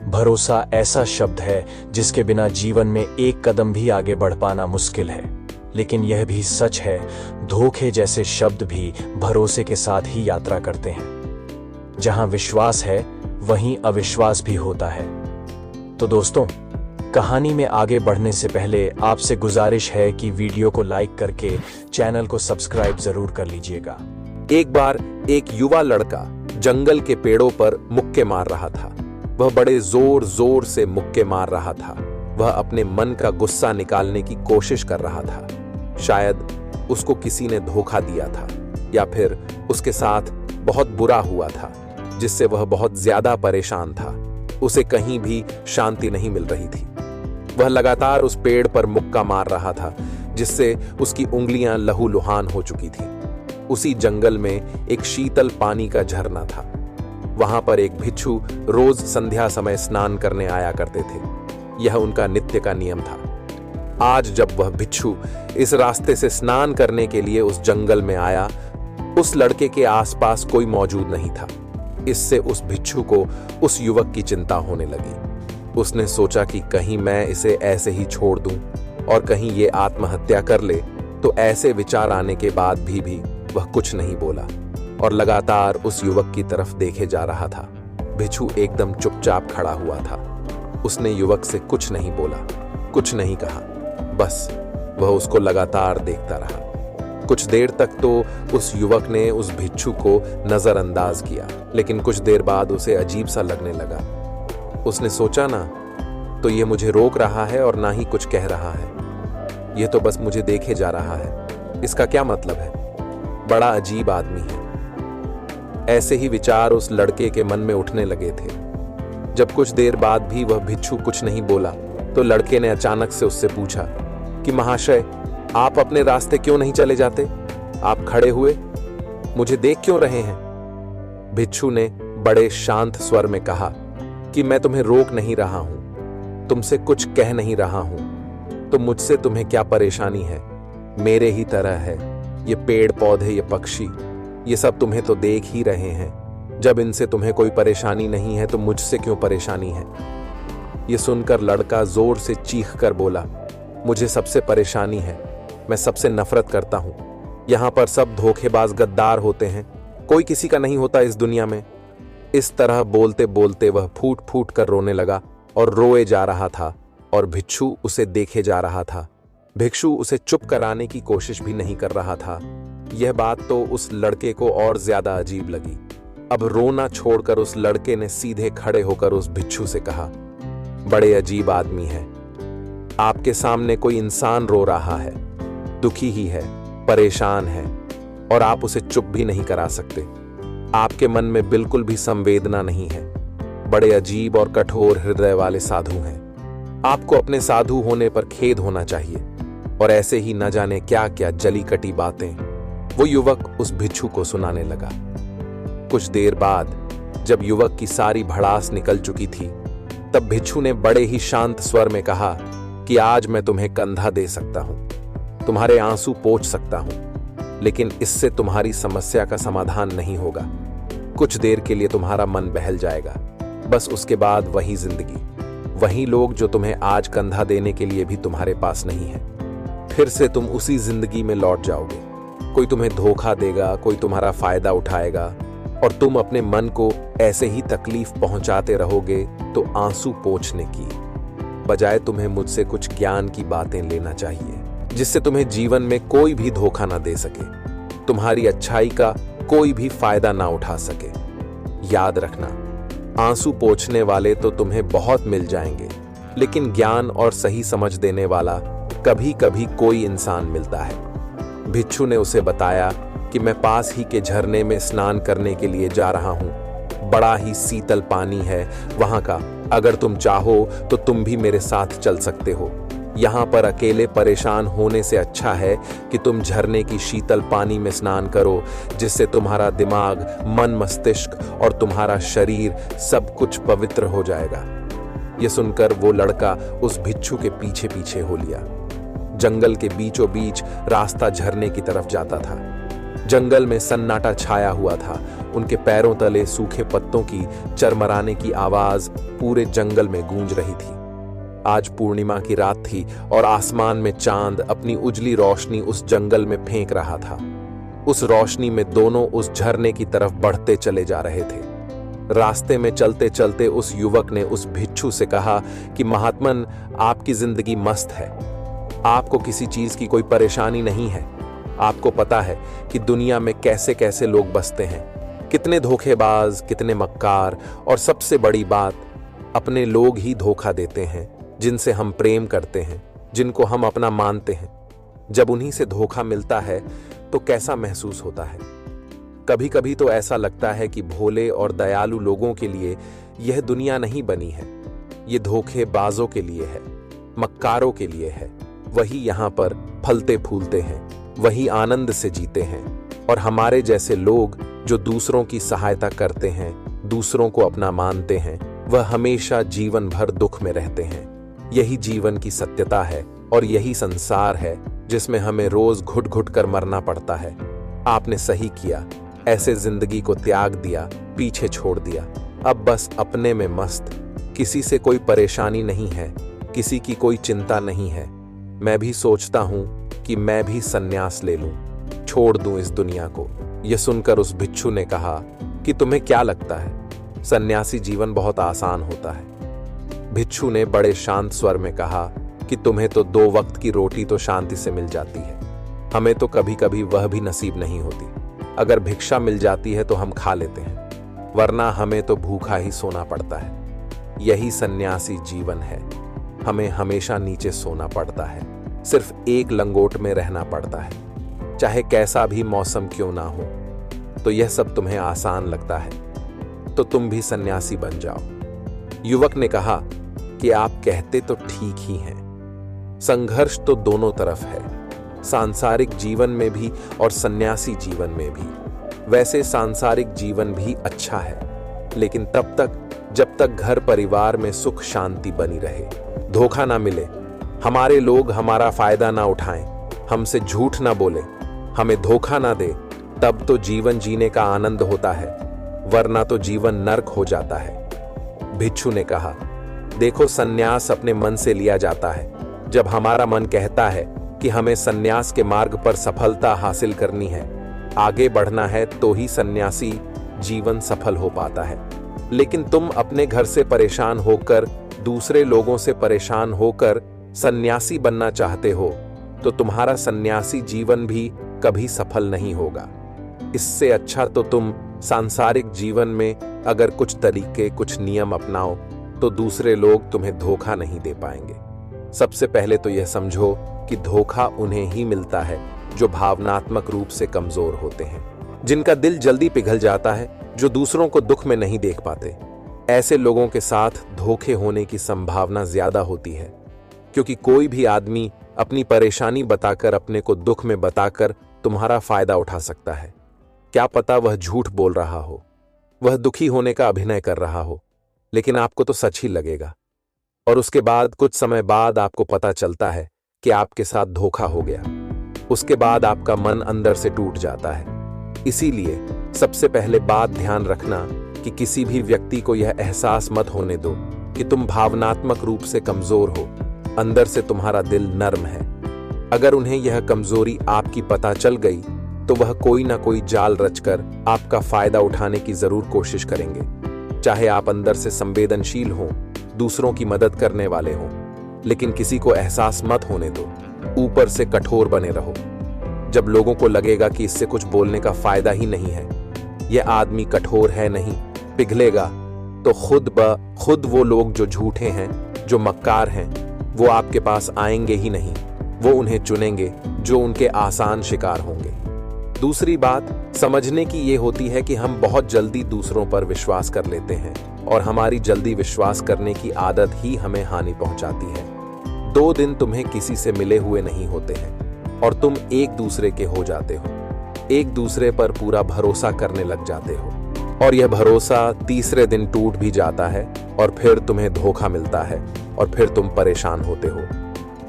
भरोसा ऐसा शब्द है जिसके बिना जीवन में एक कदम भी आगे बढ़ पाना मुश्किल है, लेकिन यह भी सच है, धोखे जैसे शब्द भी भरोसे के साथ ही यात्रा करते हैं। जहां विश्वास है वहीं अविश्वास भी होता है। तो दोस्तों, कहानी में आगे बढ़ने से पहले आपसे गुजारिश है कि वीडियो को लाइक करके चैनल को सब्सक्राइब जरूर कर लीजिएगा। एक बार एक युवा लड़का जंगल के पेड़ों पर मुक्के मार रहा था। वह बड़े जोर जोर से मुक्के मार रहा था। वह अपने मन का गुस्सा निकालने की कोशिश कर रहा था। शायद उसको किसी ने धोखा दिया था या फिर उसके साथ बहुत बुरा हुआ था, जिससे वह बहुत ज्यादा परेशान था। उसे कहीं भी शांति नहीं मिल रही थी। वह लगातार उस पेड़ पर मुक्का मार रहा था, जिससे उसकी उंगलियां लहूलुहान हो चुकी थीं। उसी जंगल में एक शीतल पानी का झरना था। वहां पर एक भिक्षु रोज संध्या समय स्नान करने आया करते थे। यह उनका नित्य का नियम था। आज जब वह भिक्षु इस रास्ते से स्नान करने के लिए उस जंगल में आया, उस लड़के के आसपास कोई मौजूद नहीं था। इससे उस भिक्षु को उस युवक की चिंता होने लगी। उसने सोचा कि कहीं मैं इसे ऐसे ही छोड़ दूं और कहीं ये आत्महत्या कर ले। तो ऐसे विचार आने के बाद भी वह कुछ नहीं बोला और लगातार उस युवक की तरफ देखे जा रहा था। भिक्षु एकदम चुपचाप खड़ा हुआ था। उसने युवक से कुछ नहीं बोला, कुछ नहीं कहा, बस वह उसको लगातार देखता रहा। कुछ देर तक तो उस युवक ने उस भिक्षु को नजरअंदाज किया, लेकिन कुछ देर बाद उसे अजीब सा लगने लगा। उसने सोचा, ना तो ये मुझे रोक रहा है और ना ही कुछ कह रहा है। यह तो बस मुझे देखे जा रहा है। इसका क्या मतलब है? बड़ा अजीब आदमी है। ऐसे ही विचार उस लड़के के मन में उठने लगे थे। जब कुछ देर बाद भी वह भिक्षु कुछ नहीं बोला, तो लड़के ने अचानक से उससे पूछा कि महाशय, आप अपने रास्ते क्यों नहीं चले जाते? आप खड़े हुए मुझे देख क्यों रहे हैं? भिक्षु ने बड़े शांत स्वर में कहा कि मैं तुम्हें रोक नहीं रहा हूं, तुमसे कुछ कह नहीं रहा हूं। तो मुझसे तुम्हें क्या परेशानी है? मेरे ही तरह है। ये पेड़ पौधे, ये पक्षी, ये सब तुम्हें तो देख ही रहे हैं। जब इनसे तुम्हें कोई परेशानी नहीं है तो मुझसे क्यों परेशानी है? ये सुनकर लड़का जोर से चीख कर बोला, मुझे सबसे परेशानी है। मैं सबसे नफरत करता हूं। यहां पर सब धोखेबाज गद्दार होते हैं। कोई किसी का नहीं होता इस दुनिया में। इस तरह बोलते बोलते वह फूट फूट कर रोने लगा और रोए जा रहा था और भिक्षु उसे देखे जा रहा था। भिक्षु उसे चुप कराने की कोशिश भी नहीं कर रहा था। यह बात तो उस लड़के को और ज्यादा अजीब लगी। अब रोना छोड़कर उस लड़के ने सीधे खड़े होकर उस भिक्षु से कहा, बड़े अजीब आदमी है। आपके सामने कोई इंसान रो रहा है, दुखी ही है, परेशान है, और आप उसे चुप भी नहीं करा सकते। आपके मन में बिल्कुल भी संवेदना नहीं है। बड़े अजीब और कठोर हृदय वाले साधु हैं। आपको अपने साधु होने पर खेद होना चाहिए। और ऐसे ही न जाने क्या क्या जली कटी बातें वो युवक उस भिक्षु को सुनाने लगा। कुछ देर बाद जब युवक की सारी भड़ास निकल चुकी थी, तब भिक्षु ने बड़े ही शांत स्वर में कहा कि आज मैं तुम्हें कंधा दे सकता हूं, तुम्हारे आंसू पोंछ सकता हूं, लेकिन इससे तुम्हारी समस्या का समाधान नहीं होगा। कुछ देर के लिए तुम्हारा मन बहल जाएगा, बस उसके बाद वही जिंदगी, वही लोग जो तुम्हें आज कंधा देने के लिए भी तुम्हारे पास नहीं है। फिर से तुम उसी जिंदगी में लौट जाओगे। कोई तुम्हें धोखा देगा, कोई तुम्हारा फायदा उठाएगा और तुम अपने मन को ऐसे ही तकलीफ पहुंचाते रहोगे। तो आंसू पोंछने की बजाय तुम्हें मुझसे कुछ ज्ञान की बातें लेना चाहिए, जिससे तुम्हें जीवन में कोई भी धोखा ना दे सके, तुम्हारी अच्छाई का कोई भी फायदा ना उठा सके। याद रखना, आंसू पोंछने वाले तो तुम्हें बहुत मिल जाएंगे, लेकिन ज्ञान और सही समझ देने वाला कभी कभी कोई इंसान मिलता है। भिक्षु ने उसे बताया कि मैं पास ही के झरने में स्नान करने के लिए जा रहा हूं। बड़ा ही शीतल पानी है वहां का। अगर तुम चाहो तो तुम भी मेरे साथ चल सकते हो। यहाँ पर अकेले परेशान होने से अच्छा है कि तुम झरने की शीतल पानी में स्नान करो, जिससे तुम्हारा दिमाग, मन, मस्तिष्क और तुम्हारा शरीर सब कुछ पवित्र हो जाएगा। यह सुनकर वो लड़का उस भिक्षु के पीछे पीछे हो लिया। जंगल के बीचों बीच रास्ता झरने की तरफ जाता था। जंगल में सन्नाटा छाया हुआ था उनके पैरों तले सूखे पत्तों की चरमराने की आवाज पूरे जंगल में गूंज रही थी। आज पूर्णिमा की रात थी और आसमान में चांद अपनी उजली रोशनी उस जंगल में फेंक रहा था। उस रोशनी में दोनों उस झरने की तरफ बढ़ते चले जा रहे थे। रास्ते में चलते चलते उस युवक ने उस भिक्षु से कहा कि महात्मन, आपकी जिंदगी मस्त है, आपको किसी चीज की कोई परेशानी नहीं है। आपको पता है कि दुनिया में कैसे कैसे लोग बसते हैं, कितने धोखेबाज, कितने मक्कार, और सबसे बड़ी बात, अपने लोग ही धोखा देते हैं जिनसे हम प्रेम करते हैं, जिनको हम अपना मानते हैं। जब उन्हीं से धोखा मिलता है तो कैसा महसूस होता है। कभी कभी तो ऐसा लगता है कि भोले और दयालु लोगों के लिए यह दुनिया नहीं बनी है, ये धोखेबाजों के लिए है, मक्कारों के लिए है। वही यहाँ पर फलते फूलते हैं, वही आनंद से जीते हैं, और हमारे जैसे लोग जो दूसरों की सहायता करते हैं, दूसरों को अपना मानते हैं, वह हमेशा जीवन भर दुख में रहते हैं। यही जीवन की सत्यता है और यही संसार है जिसमें हमें रोज घुट घुट कर मरना पड़ता है। आपने सही किया, ऐसे जिंदगी को त्याग दिया, पीछे छोड़ दिया। अब बस अपने में मस्त, किसी से कोई परेशानी नहीं है, किसी की कोई चिंता नहीं है। मैं भी सोचता हूं कि मैं भी संन्यास ले लूं, छोड़ दूं इस दुनिया को। यह सुनकर उस भिक्षु ने कहा कि तुम्हें क्या लगता है, सन्यासी जीवन बहुत आसान होता है। भिक्षु ने बड़े शांत स्वर में कहा कि तुम्हें तो 2 वक्त की रोटी तो शांति से मिल जाती है, हमें तो कभी कभी वह भी नसीब नहीं होती। अगर भिक्षा मिल जाती है तो हम खा लेते हैं, वरना हमें तो भूखा ही सोना पड़ता है। यही सन्यासी जीवन है, हमें हमेशा नीचे सोना पड़ता है, सिर्फ एक लंगोट में रहना पड़ता है, चाहे कैसा भी मौसम क्यों ना हो। तो यह सब तुम्हें आसान लगता है तो तुम भी सन्यासी बन जाओ। युवक ने कहा कि आप कहते तो ठीक ही हैं, संघर्ष तो दोनों तरफ है, सांसारिक जीवन में भी और सन्यासी जीवन में भी। वैसे सांसारिक जीवन भी अच्छा है, लेकिन तब तक जब तक घर परिवार में सुख शांति बनी रहे, धोखा ना मिले, हमारे लोग हमारा फायदा ना उठाएं, हमसे झूठ ना बोले, हमें धोखा ना दे, तब तो जीवन जीने का आनंद होता है, वरना तो जीवन नर्क हो जाता है। भिक्षु ने कहा, देखो, सन्यास अपने मन से लिया जाता है। जब हमारा मन कहता है कि हमें सन्यास के मार्ग पर सफलता हासिल करनी है, आगे बढ़ना है, तो ही सन्यासी जीवन सफल हो पाता है। लेकिन तुम अपने घर से परेशान होकर, दूसरे लोगों से परेशान होकर सन्यासी बनना चाहते हो, तो तुम्हारा सन्यासी जीवन भी कभी सफल नहीं होगा। इससे अच्छा तो तुम सांसारिक जीवन में अगर कुछ तरीके, कुछ नियम अपनाओ, तो दूसरे लोग तुम्हें धोखा नहीं दे पाएंगे। सबसे पहले तो यह समझो कि धोखा उन्हें ही मिलता है जो भावनात्मक रूप से कमजोर होते हैं, जिनका दिल जल्दी पिघल जाता है, जो दूसरों को दुख में नहीं देख पाते। ऐसे लोगों के साथ धोखे होने की संभावना ज्यादा होती है, क्योंकि कोई भी आदमी अपनी परेशानी बताकर, अपने को दुख में बताकर तुम्हारा फायदा उठा सकता है। क्या पता वह झूठ बोल रहा हो, वह दुखी होने का अभिनय कर रहा हो, लेकिन आपको तो सच ही लगेगा। और उसके बाद कुछ समय बाद आपको पता चलता है कि आपके साथ धोखा हो गया। उसके बाद आपका मन अंदर से टूट जाता है। इसीलिए सबसे पहले बात ध्यान रखना कि किसी भी व्यक्ति को यह एहसास मत होने दो कि तुम भावनात्मक रूप से कमजोर हो, अंदर से तुम्हारा दिल नर्म है। अगर उन्हें यह कमजोरी आपकी पता चल गई तो वह कोई ना कोई जाल रचकर आपका फायदा उठाने की जरूर कोशिश करेंगे। चाहे आप अंदर से संवेदनशील हो, दूसरों की मदद करने वाले हो, लेकिन किसी को एहसास मत होने दो, ऊपर से कठोर बने रहो। जब लोगों को लगेगा कि इससे कुछ बोलने का फायदा ही नहीं है, यह आदमी कठोर है नहीं, पिघलेगा, तो खुद ब खुद वो लोग जो झूठे हैं, जो मक्कार हैं, वो आपके पास आएंगे ही नहीं। वो उन्हें चुनेंगे जो उनके आसान शिकार होंगे। दूसरी बात समझने की ये होती है कि हम बहुत जल्दी दूसरों पर विश्वास कर लेते हैं, और हमारी जल्दी विश्वास करने की आदत ही हमें हानि पहुंचाती है। 2 दिन तुम्हें किसी से मिले हुए नहीं होते हैं और तुम एक दूसरे के हो जाते हो, एक दूसरे पर पूरा भरोसा करने लग जाते हो, और यह भरोसा तीसरे दिन टूट भी जाता है और फिर तुम्हें धोखा मिलता है और फिर तुम परेशान होते हो।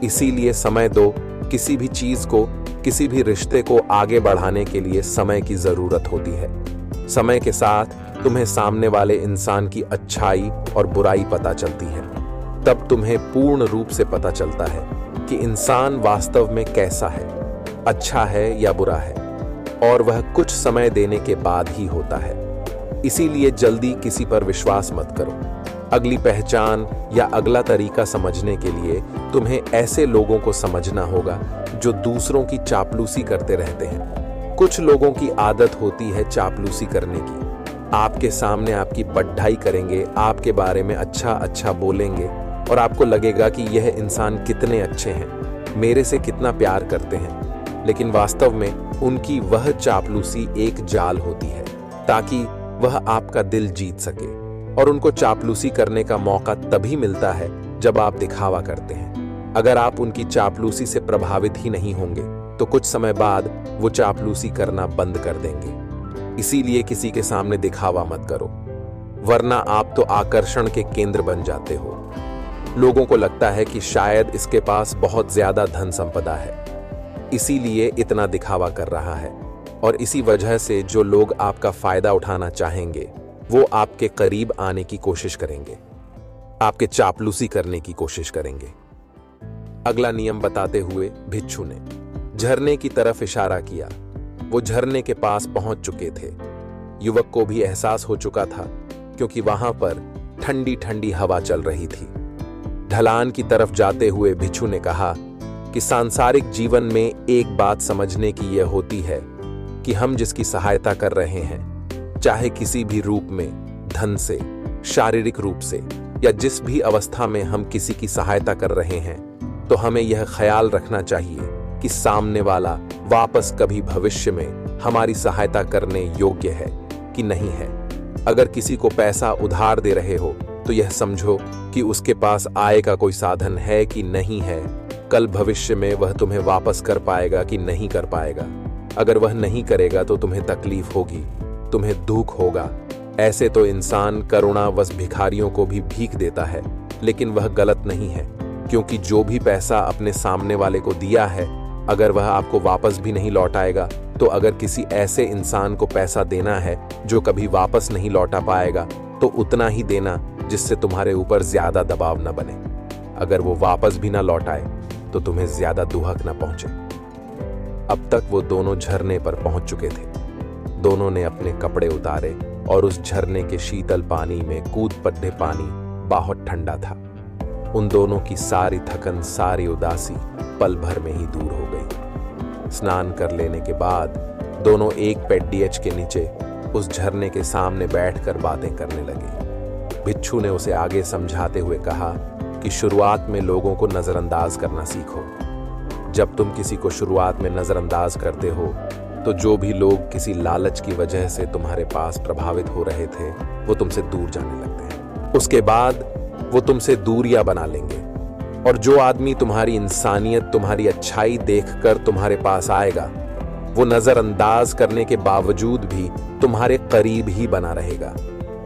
इसीलिए समय दो। किसी भी चीज को, किसी भी रिश्ते को आगे बढ़ाने के लिए समय की जरूरत होती है। समय के साथ तुम्हें सामने वाले इंसान की अच्छाई और बुराई पता चलती है। तब तुम्हें पूर्ण रूप से पता चलता है कि इंसान वास्तव में कैसा है, अच्छा है या बुरा है, और वह कुछ समय देने के बाद ही होता है। इसीलिए जल्दी किसी पर विश्वास मत करो। अगली पहचान या अगला तरीका समझने के लिए तुम्हें ऐसे लोगों को समझना होगा जो दूसरों की चापलूसी करते रहते हैं। कुछ लोगों की आदत होती है चापलूसी करने की। आपके सामने आपकी बढ़ाई करेंगे, आपके बारे में अच्छा अच्छा बोलेंगे और आपको लगेगा कि यह इंसान कितने अच्छे हैं, मेरे से कितना प्यार करते हैं। लेकिन वास्तव में उनकी वह चापलूसी एक जाल होती है ताकि वह आपका दिल जीत सके। और उनको चापलूसी करने का मौका तभी मिलता है जब आप दिखावा करते हैं। अगर आप उनकी चापलूसी से प्रभावित ही नहीं होंगे तो कुछ समय बाद वो चापलूसी करना बंद कर देंगे। इसीलिए किसी के सामने दिखावा मत करो, वरना आप तो आकर्षण के केंद्र बन जाते हो। लोगों को लगता है कि शायद इसके पास बहुत ज्यादा धन संपदा है, इसीलिए इतना दिखावा कर रहा है। और इसी वजह से जो लोग आपका फायदा उठाना चाहेंगे वो आपके करीब आने की कोशिश करेंगे, आपके चापलूसी करने की कोशिश करेंगे। अगला नियम बताते हुए भिक्षु ने झरने की तरफ इशारा किया। वो झरने के पास पहुंच चुके थे। युवक को भी एहसास हो चुका था क्योंकि वहां पर ठंडी ठंडी हवा चल रही थी। ढलान की तरफ जाते हुए भिक्षु ने कहा कि सांसारिक जीवन में एक बात समझने की यह होती है कि हम जिसकी सहायता कर रहे हैं, चाहे किसी भी रूप में, धन से, शारीरिक रूप से या जिस भी अवस्था में हम किसी की सहायता कर रहे हैं, तो हमें यह ख्याल रखना चाहिए कि सामने वाला वापस कभी भविष्य में हमारी सहायता करने योग्य है कि नहीं है। अगर किसी को पैसा उधार दे रहे हो तो यह समझो कि उसके पास आय का कोई साधन है कि नहीं है। कल भविष्य में वह तुम्हें वापस कर पाएगा कि नहीं कर पाएगा। अगर वह नहीं करेगा तो तुम्हें तकलीफ होगी, तुम्हें दुख होगा। ऐसे तो इंसान करुणावश भिखारियों को भी भीख देता है, लेकिन वह गलत नहीं है, क्योंकि जो भी पैसा अपने सामने वाले को दिया है, अगर वह आपको वापस भी नहीं लौटाएगा, तो अगर किसी ऐसे इंसान को पैसा देना है जो कभी वापस नहीं लौटा पाएगा, तो उतना ही देना जिससे तुम्हारे ऊपर ज्यादा दबाव न बने। अगर वो वापस भी ना लौटाए तो तुम्हें ज्यादा दुहक न पहुंचे। अब तक वो दोनों झरने पर पहुंच चुके थे। दोनों ने अपने कपड़े उतारे और उस झरने के शीतल पानी में कूद पड़े। पानी बहुत ठंडा था। उन दोनों की सारी थकन, सारी उदासी पल भर में ही दूर हो गई। स्नान कर लेने के बाद दोनों एक पेड़ीएच के नीचे उस झरने के सामने बैठकर बातें करने लगे। भिक्षु ने उसे आगे समझाते हुए कहा कि शुरुआत में लोगों को नजरअंदाज करना सीखो। जब तुम किसी को शुरुआत में नजरअंदाज करते हो तो जो भी लोग किसी लालच की वजह से तुम्हारे पास प्रभावित हो रहे थे वो तुमसे दूर जाने लगते हैं। उसके बाद वो तुमसे दूरियां बना लेंगे, और जो आदमी तुम्हारी इंसानियत, तुम्हारी अच्छाई देखकर तुम्हारे पास आएगा, वो नजरअंदाज करने के बावजूद भी तुम्हारे करीब ही बना रहेगा।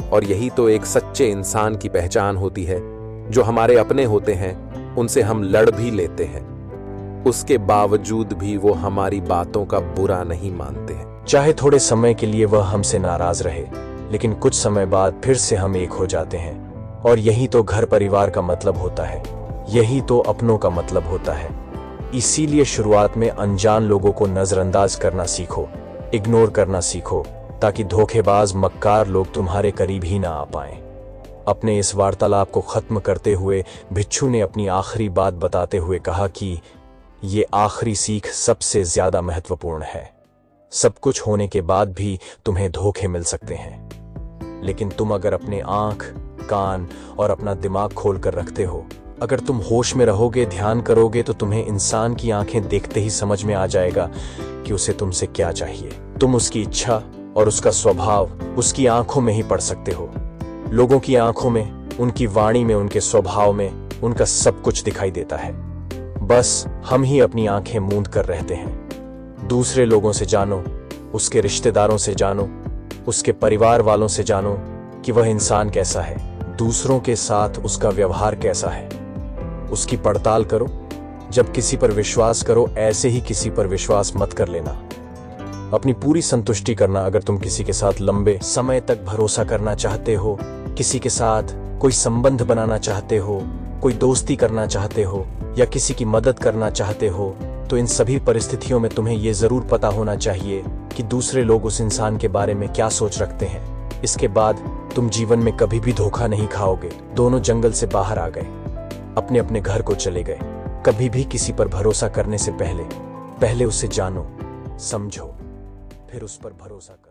और यही तो एक सच्चे इंसान की पहचान होती है। जो हमारे अपने होते हैं उनसे हम लड़ भी लेते हैं, उसके बावजूद भी वो हमारी बातों का बुरा नहीं मानते हैं। चाहे थोड़े समय के लिए वह हमसे नाराज रहे, लेकिन कुछ समय बाद फिर से हम एक हो जाते हैं। और यही तो घर परिवार का मतलब होता है, यही तो अपनों का मतलब होता है। इसीलिए शुरुआत में अनजान लोगों को नजरअंदाज करना सीखो, इग्नोर करना सीखो, ताकि धोखेबाज मक्कार लोग तुम्हारे करीब ही ना आ पाएं। अपने इस वार्तालाप को खत्म करते हुए भिक्षु ने अपनी आखिरी बात बताते हुए कहा कि ये आखिरी सीख सबसे ज्यादा महत्वपूर्ण है। सब कुछ होने के बाद भी तुम्हें धोखे मिल सकते हैं, लेकिन तुम अगर अपने आंख, कान और अपना दिमाग खोल कर रखते हो, अगर तुम होश में रहोगे, ध्यान करोगे, तो तुम्हें इंसान की आंखें देखते ही समझ में आ जाएगा कि उसे तुमसे क्या चाहिए। तुम उसकी इच्छा और उसका स्वभाव उसकी आंखों में ही पढ़ सकते हो। लोगों की आंखों में, उनकी वाणी में, उनके स्वभाव में उनका सब कुछ दिखाई देता है। बस हम ही अपनी आंखें मूंद कर रहते हैं। दूसरे लोगों से जानो, उसके रिश्तेदारों से जानो, उसके परिवार वालों से जानो कि वह इंसान कैसा है, दूसरों के साथ उसका व्यवहार कैसा है। उसकी पड़ताल करो। जब किसी पर विश्वास करो, ऐसे ही किसी पर विश्वास मत कर लेना। अपनी पूरी संतुष्टि करना। अगर तुम किसी के साथ लंबे समय तक भरोसा करना चाहते हो, किसी के साथ कोई संबंध बनाना चाहते हो, कोई दोस्ती करना चाहते हो या किसी की मदद करना चाहते हो, तो इन सभी परिस्थितियों में तुम्हें ये जरूर पता होना चाहिए कि दूसरे लोग उस इंसान के बारे में क्या सोच रखते हैं। इसके बाद तुम जीवन में कभी भी धोखा नहीं खाओगे। दोनों जंगल से बाहर आ गए, अपने अपने घर को चले गए। कभी भी किसी पर भरोसा करने से पहले उसे जानो, समझो, फिर उस पर भरोसा करो।